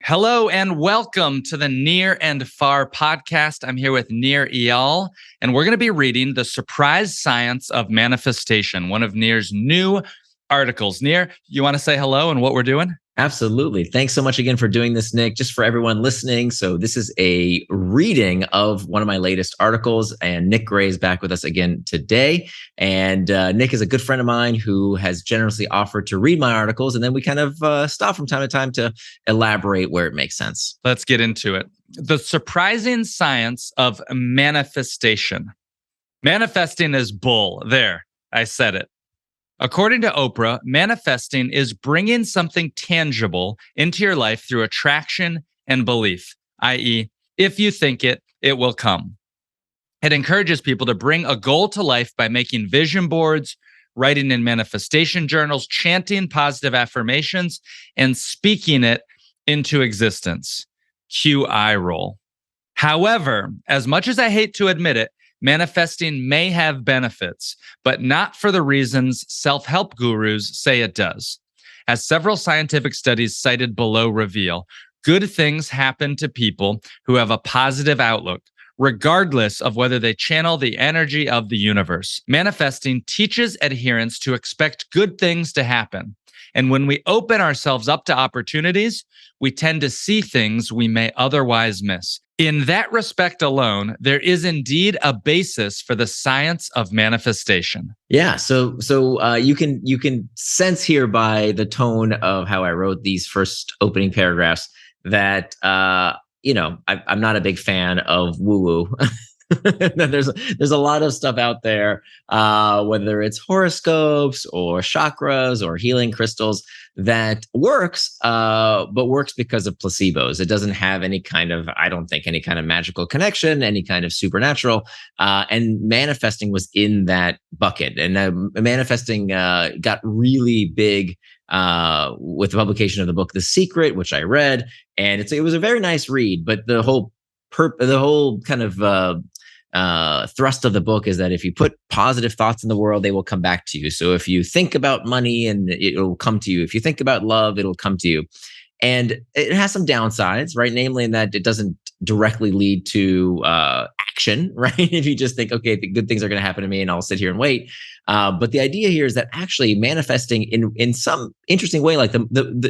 Hello and welcome to the Near and Far podcast. I'm here with Nir Eyal, and we're going to be reading The Surprise Science of Manifestation, one of Nir's new articles. Nir, you want to say hello and what we're doing? Absolutely. Thanks so much again for doing this, Nick. Just for everyone listening. So this is a reading of one of my latest articles, and Nick Gray is back with us again today. And Nick is a good friend of mine who has generously offered to read my articles. And then we kind of stop from time to time to elaborate where it makes sense. Let's get into it. The surprising science of manifestation. Manifesting is bull. There, I said it. According to Oprah, manifesting is bringing something tangible into your life through attraction and belief, i.e., if you think it, it will come. It encourages people to bring a goal to life by making vision boards, writing in manifestation journals, chanting positive affirmations, and speaking it into existence. Cue eye roll. However, as much as I hate to admit it, manifesting may have benefits, but not for the reasons self-help gurus say it does. As several scientific studies cited below reveal, good things happen to people who have a positive outlook, regardless of whether they channel the energy of the universe. Manifesting teaches adherents to expect good things to happen. And when we open ourselves up to opportunities, we tend to see things we may otherwise miss. In that respect alone, there is indeed a basis for the science of manifestation. Yeah, so you can sense here by the tone of how I wrote these first opening paragraphs that I'm not a big fan of woo woo. there's a lot of stuff out there, whether it's horoscopes or chakras or healing crystals, that works, but works because of placebos. It doesn't have any kind of, I don't think, any kind of magical connection, any kind of supernatural. And manifesting was in that bucket. And manifesting got really big with the publication of the book The Secret, which I read, and it was a very nice read. But the whole kind of thrust of the book is that if you put positive thoughts in the world, they will come back to you. So if you think about money, and it'll come to you. If you think about love, it'll come to you. And it has some downsides, right? Namely, in that it doesn't directly lead to action, right? If you just think, okay, the good things are going to happen to me, and I'll sit here and wait. But the idea here is that actually manifesting in some interesting way, like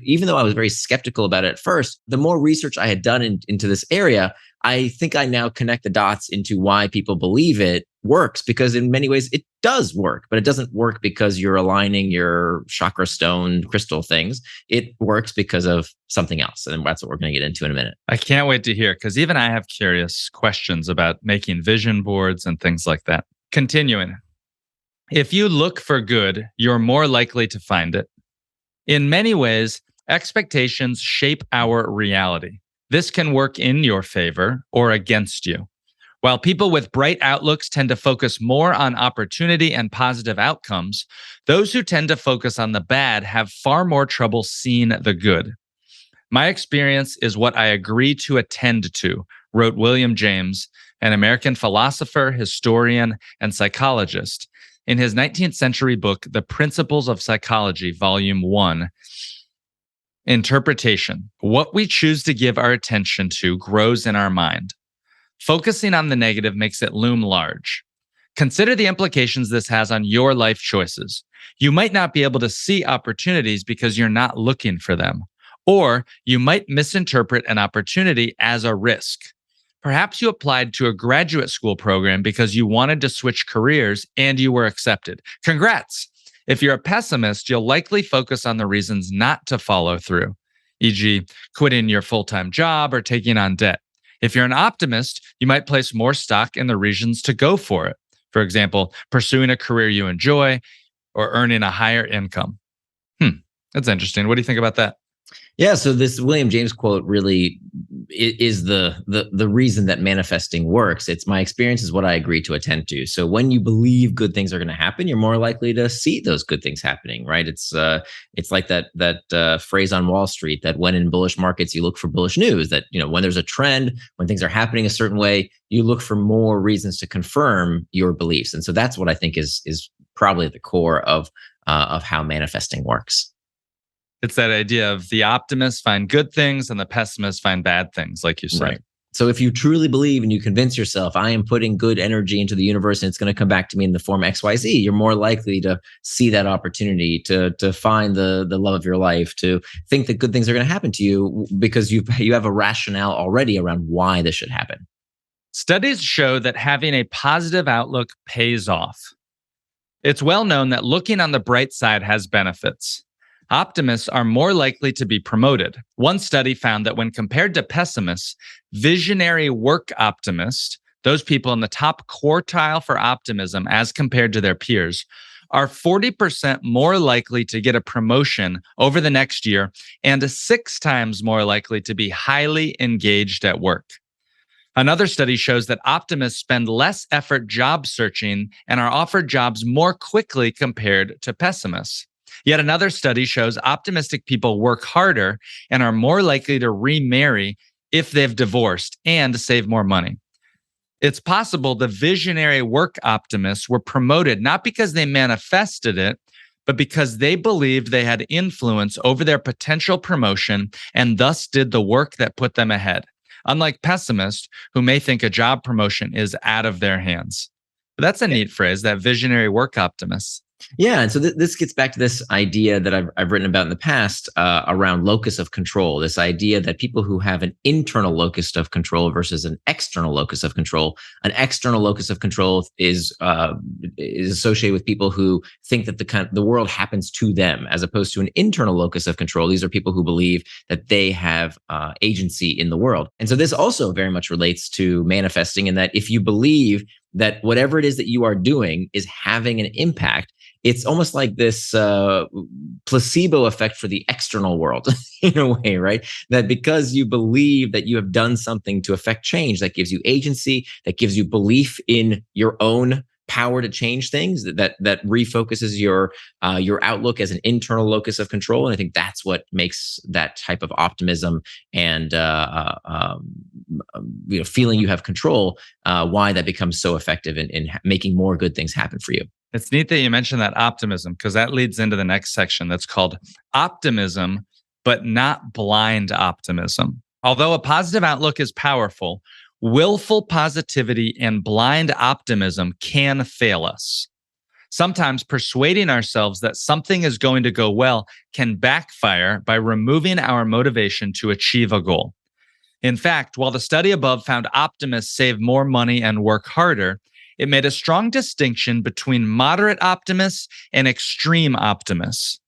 even though I was very skeptical about it at first, the more research I had done into this area, I think I now connect the dots into why people believe it works, because in many ways it does work, but it doesn't work because you're aligning your chakra stone crystal things. It works because of something else. And that's what we're going to get into in a minute. I can't wait to hear, because even I have curious questions about making vision boards and things like that. Continuing. If you look for good, you're more likely to find it. In many ways, expectations shape our reality. This can work in your favor or against you. While people with bright outlooks tend to focus more on opportunity and positive outcomes, those who tend to focus on the bad have far more trouble seeing the good. My experience is what I agree to attend to, wrote William James, an American philosopher, historian, and psychologist, in his 19th century book, The Principles of Psychology, Volume 1. Interpretation. What we choose to give our attention to grows in our mind. Focusing on the negative makes it loom large. Consider the implications this has on your life choices. You might not be able to see opportunities because you're not looking for them, or you might misinterpret an opportunity as a risk. Perhaps you applied to a graduate school program because you wanted to switch careers and you were accepted. Congrats! If you're a pessimist, you'll likely focus on the reasons not to follow through, e.g., quitting your full-time job or taking on debt. If you're an optimist, you might place more stock in the reasons to go for it. For example, pursuing a career you enjoy or earning a higher income. That's interesting. What do you think about that? Yeah, so this William James quote really is the reason that manifesting works. It's my experience is what I agree to attend to. So when you believe good things are going to happen, you're more likely to see those good things happening, right? It's like that phrase on Wall Street that when in bullish markets you look for bullish news. That when there's a trend, when things are happening a certain way, you look for more reasons to confirm your beliefs. And so that's what I think is probably at the core of how manifesting works. It's that idea of the optimists find good things and the pessimists find bad things, like you said. Right. So if you truly believe and you convince yourself, I am putting good energy into the universe and it's going to come back to me in the form XYZ, you're more likely to see that opportunity, to find the love of your life, to think that good things are going to happen to you because you have a rationale already around why this should happen. Studies show that having a positive outlook pays off. It's well known that looking on the bright side has benefits. Optimists are more likely to be promoted. One study found that when compared to pessimists, visionary work optimists, those people in the top quartile for optimism as compared to their peers, are 40% more likely to get a promotion over the next year and 6 times more likely to be highly engaged at work. Another study shows that optimists spend less effort job searching and are offered jobs more quickly compared to pessimists. Yet another study shows optimistic people work harder and are more likely to remarry if they've divorced and save more money. It's possible the visionary work optimists were promoted not because they manifested it, but because they believed they had influence over their potential promotion and thus did the work that put them ahead. Unlike pessimists who may think a job promotion is out of their hands. But that's a neat phrase, that visionary work optimist. Yeah, and so this gets back to this idea that I've written about in the past around locus of control. This idea that people who have an internal locus of control versus an external locus of control. An external locus of control is associated with people who think that the world happens to them, as opposed to an internal locus of control. These are people who believe that they have agency in the world. And so this also very much relates to manifesting, in that if you believe that whatever it is that you are doing is having an impact, it's almost like this placebo effect for the external world in a way, right? That because you believe that you have done something to affect change, that gives you agency, that gives you belief in your own power to change things, that refocuses your outlook as an internal locus of control. And I think that's what makes that type of optimism and feeling you have control, why that becomes so effective in making more good things happen for you. It's neat that you mentioned that optimism, because that leads into the next section that's called optimism, but not blind optimism. Although a positive outlook is powerful, willful positivity and blind optimism can fail us. Sometimes persuading ourselves that something is going to go well can backfire by removing our motivation to achieve a goal. In fact, while the study above found optimists save more money and work harder, it made a strong distinction between moderate optimists and extreme optimists.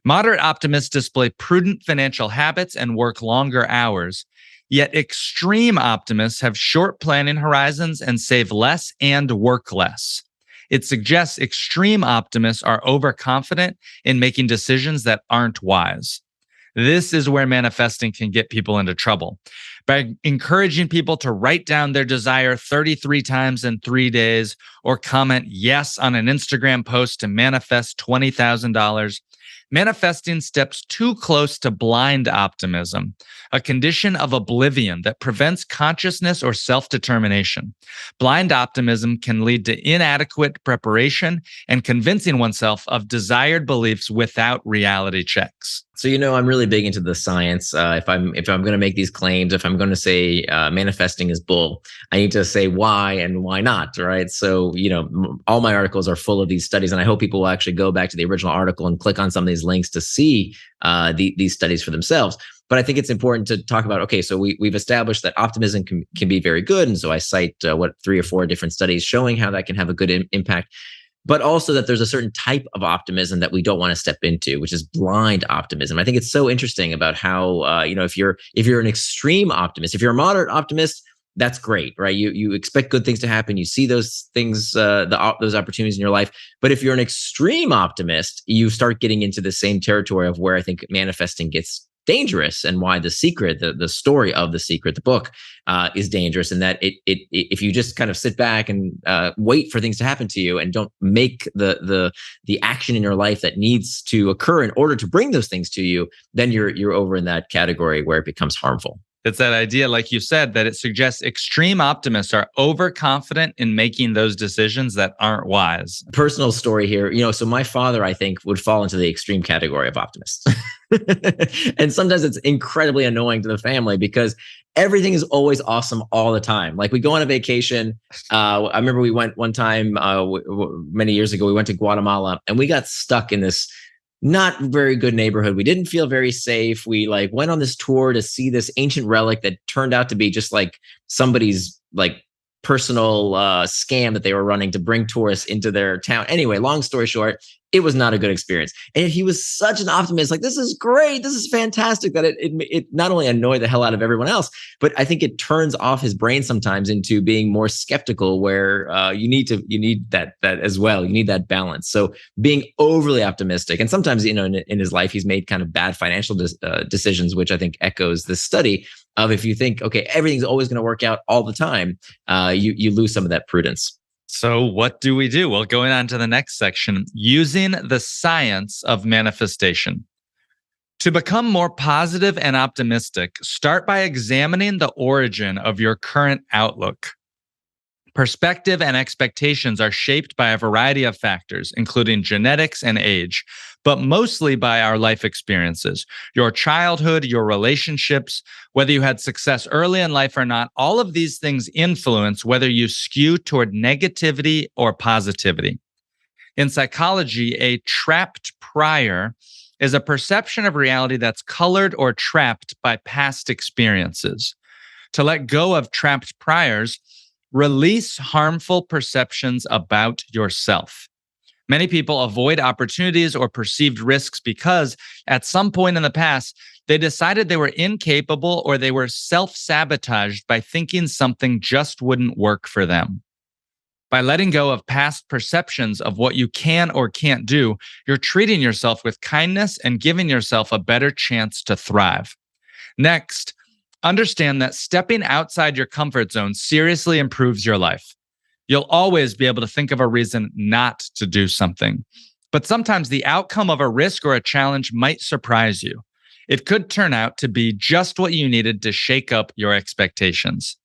Moderate optimists display prudent financial habits and work longer hours, yet extreme optimists have short planning horizons and save less and work less. It suggests extreme optimists are overconfident in making decisions that aren't wise. This is where manifesting can get people into trouble. By encouraging people to write down their desire 33 times in 3 days, or comment yes on an Instagram post to manifest $20,000, manifesting steps too close to blind optimism, a condition of oblivion that prevents consciousness or self-determination. Blind optimism can lead to inadequate preparation and convincing oneself of desired beliefs without reality checks. So, I'm really big into the science. If I'm going to make these claims, if I'm going to say manifesting is bull, I need to say why and why not, right? So, all my articles are full of these studies, and I hope people will actually go back to the original article and click on some of these links to see these studies for themselves. But I think it's important to talk about, okay, so we've established that optimism can be very good. And so I cite 3 or 4 different studies showing how that can have a good impact. But also that there's a certain type of optimism that we don't want to step into, which is blind optimism. I think it's so interesting about how, if you're an extreme optimist, if you're a moderate optimist, that's great, right? You expect good things to happen. You see those things, those opportunities in your life. But if you're an extreme optimist, you start getting into the same territory of where I think manifesting gets dangerous, and why The Secret, the story of The Secret, the book, is dangerous, in that if you just kind of sit back and wait for things to happen to you and don't make the action in your life that needs to occur in order to bring those things to you, then you're over in that category where it becomes harmful. It's that idea, like you said, that it suggests extreme optimists are overconfident in making those decisions that aren't wise. Personal story here, so my father, I think, would fall into the extreme category of optimists. And sometimes it's incredibly annoying to the family because everything is always awesome all the time. Like we go on a vacation. I remember we went one time many years ago, we went to Guatemala and we got stuck in this not very good neighborhood. We didn't feel very safe. We like went on this tour to see this ancient relic that turned out to be just like somebody's like personal scam that they were running to bring tourists into their town. Anyway, long story short, it was not a good experience. And he was such an optimist, like, this is great, this is fantastic, that it not only annoyed the hell out of everyone else, but I think it turns off his brain sometimes into being more skeptical, where you need that as well. You need that balance. So being overly optimistic, and sometimes, in his life, he's made kind of bad financial decisions, which I think echoes this study of, if you think, okay, everything's always going to work out all the time, you lose some of that prudence. So what do we do? Well, going on to the next section, using the science of manifestation. To become more positive and optimistic, start by examining the origin of your current outlook. Perspective and expectations are shaped by a variety of factors, including genetics and age, but mostly by our life experiences, your childhood, your relationships, whether you had success early in life or not. All of these things influence whether you skew toward negativity or positivity. In psychology, a trapped prior is a perception of reality that's colored or trapped by past experiences. To let go of trapped priors, release harmful perceptions about yourself. Many people avoid opportunities or perceived risks because at some point in the past, they decided they were incapable or they were self-sabotaged by thinking something just wouldn't work for them. By letting go of past perceptions of what you can or can't do, you're treating yourself with kindness and giving yourself a better chance to thrive. Next, understand that stepping outside your comfort zone seriously improves your life. You'll always be able to think of a reason not to do something. But sometimes the outcome of a risk or a challenge might surprise you. It could turn out to be just what you needed to shake up your expectations.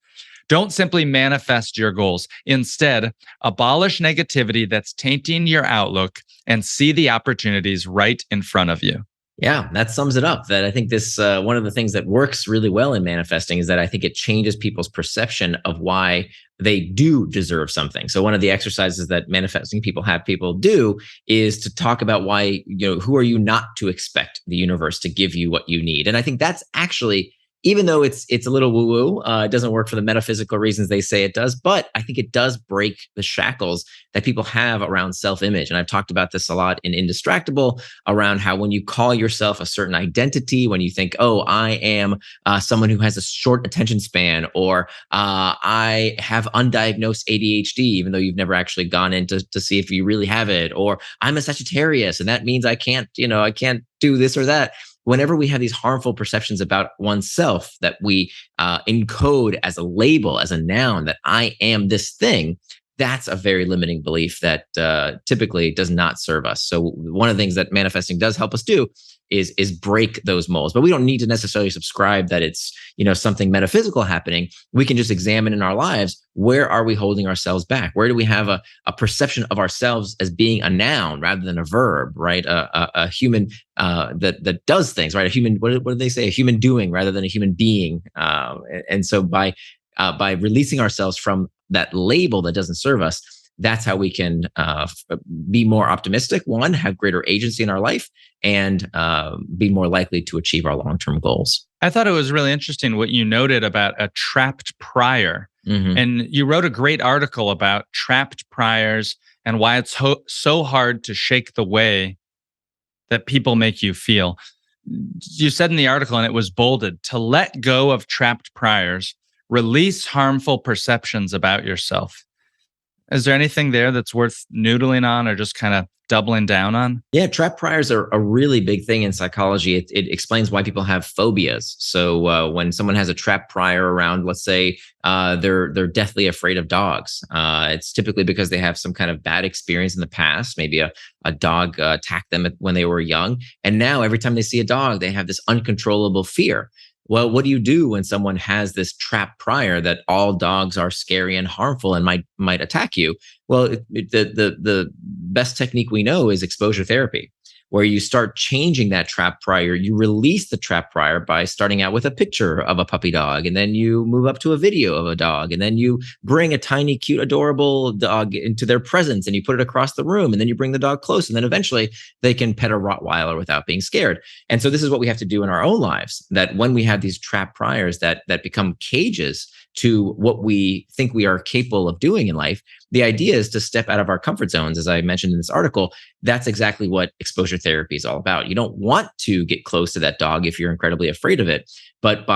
Don't simply manifest your goals. Instead, abolish negativity that's tainting your outlook and see the opportunities right in front of you. Yeah, that sums it up. That I think this one of the things that works really well in manifesting is that I think it changes people's perception of why they do deserve something. So one of the exercises that manifesting people have people do is to talk about why, who are you not to expect the universe to give you what you need. And I think that's actually, even though it's a little woo-woo, it doesn't work for the metaphysical reasons they say it does, but I think it does break the shackles that people have around self-image. And I've talked about this a lot in Indistractable, around how when you call yourself a certain identity, when you think, oh, I am someone who has a short attention span, or I have undiagnosed ADHD, even though you've never actually gone in to see if you really have it, or I'm a Sagittarius, and that means I can't do this or that. Whenever we have these harmful perceptions about oneself that we encode as a label, as a noun, that I am this thing, that's a very limiting belief that typically does not serve us. So one of the things that manifesting does help us do is break those molds. But we don't need to necessarily subscribe that it's something metaphysical happening. We can just examine in our lives, where are we holding ourselves back? Where do we have a perception of ourselves as being a noun rather than a verb, right? A human that does things, right? A human, what do they say? A human doing rather than a human being. And so by releasing ourselves from that label that doesn't serve us, that's how we can be more optimistic, one, have greater agency in our life, and be more likely to achieve our long-term goals. I thought it was really interesting what you noted about a trapped prior. Mm-hmm. And you wrote a great article about trapped priors and why it's so hard to shake the way that people make you feel. You said in the article, and it was bolded, to let go of trapped priors, release harmful perceptions about yourself. Is there anything there that's worth noodling on or just kind of doubling down on? Yeah, trap priors are a really big thing in psychology. It explains why people have phobias. So when someone has a trap prior around, let's say they're deathly afraid of dogs, it's typically because they have some kind of bad experience in the past. Maybe a dog attacked them when they were young. And now every time they see a dog, they have this uncontrollable fear. Well, what do you do when someone has this trap prior that all dogs are scary and harmful and might attack you? Well, the best technique we know is exposure therapy, where you start changing that trap prior. You release the trap prior by starting out with a picture of a puppy dog, and then you move up to a video of a dog, and then you bring a tiny, cute, adorable dog into their presence, and you put it across the room, and then you bring the dog close, and then eventually they can pet a Rottweiler without being scared. And so this is what we have to do in our own lives, that when we have these trap priors that become cages to what we think we are capable of doing in life, the idea is to step out of our comfort zones. As I mentioned in this article, that's exactly what exposure therapy is all about. You don't want to get close to that dog if you're incredibly afraid of it, but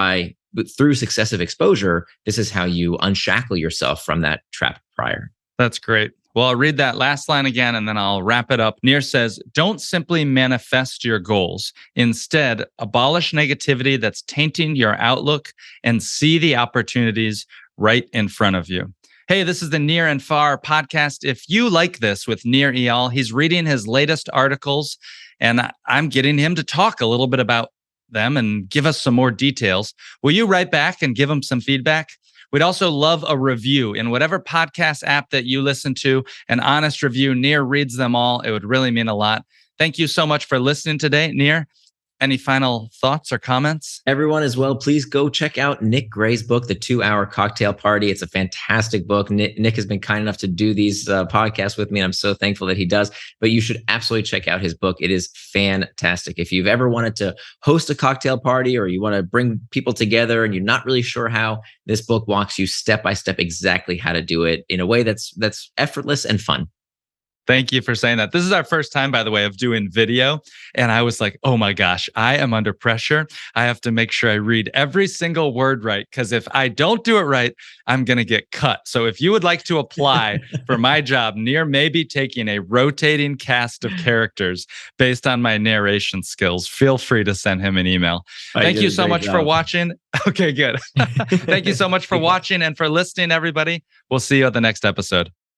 through successive exposure, this is how you unshackle yourself from that trap prior. That's great. Well, I'll read that last line again and then I'll wrap it up. Nir says, don't simply manifest your goals. Instead, abolish negativity that's tainting your outlook and see the opportunities right in front of you. Hey, this is the Near and Far podcast. If you like this with Nir Eyal, he's reading his latest articles and I'm getting him to talk a little bit about them and give us some more details. Will you write back and give him some feedback? We'd also love a review in whatever podcast app that you listen to, an honest review. Nir reads them all. It would really mean a lot. Thank you so much for listening today, Nir. Any final thoughts or comments? Everyone as well, please go check out Nick Gray's book, The 2-Hour Cocktail Party. It's a fantastic book. Nick has been kind enough to do these podcasts with me, and I'm so thankful that he does. But you should absolutely check out his book. It is fantastic. If you've ever wanted to host a cocktail party or you want to bring people together and you're not really sure how, this book walks you step by step exactly how to do it in a way that's effortless and fun. Thank you for saying that. This is our first time, by the way, of doing video. And I was like, oh my gosh, I am under pressure. I have to make sure I read every single word right, because if I don't do it right, I'm going to get cut. So if you would like to apply for my job, Nir may be taking a rotating cast of characters based on my narration skills. Feel free to send him an email. Thank you so much for watching. Okay, good. Thank you so much for watching and for listening, everybody. We'll see you at the next episode.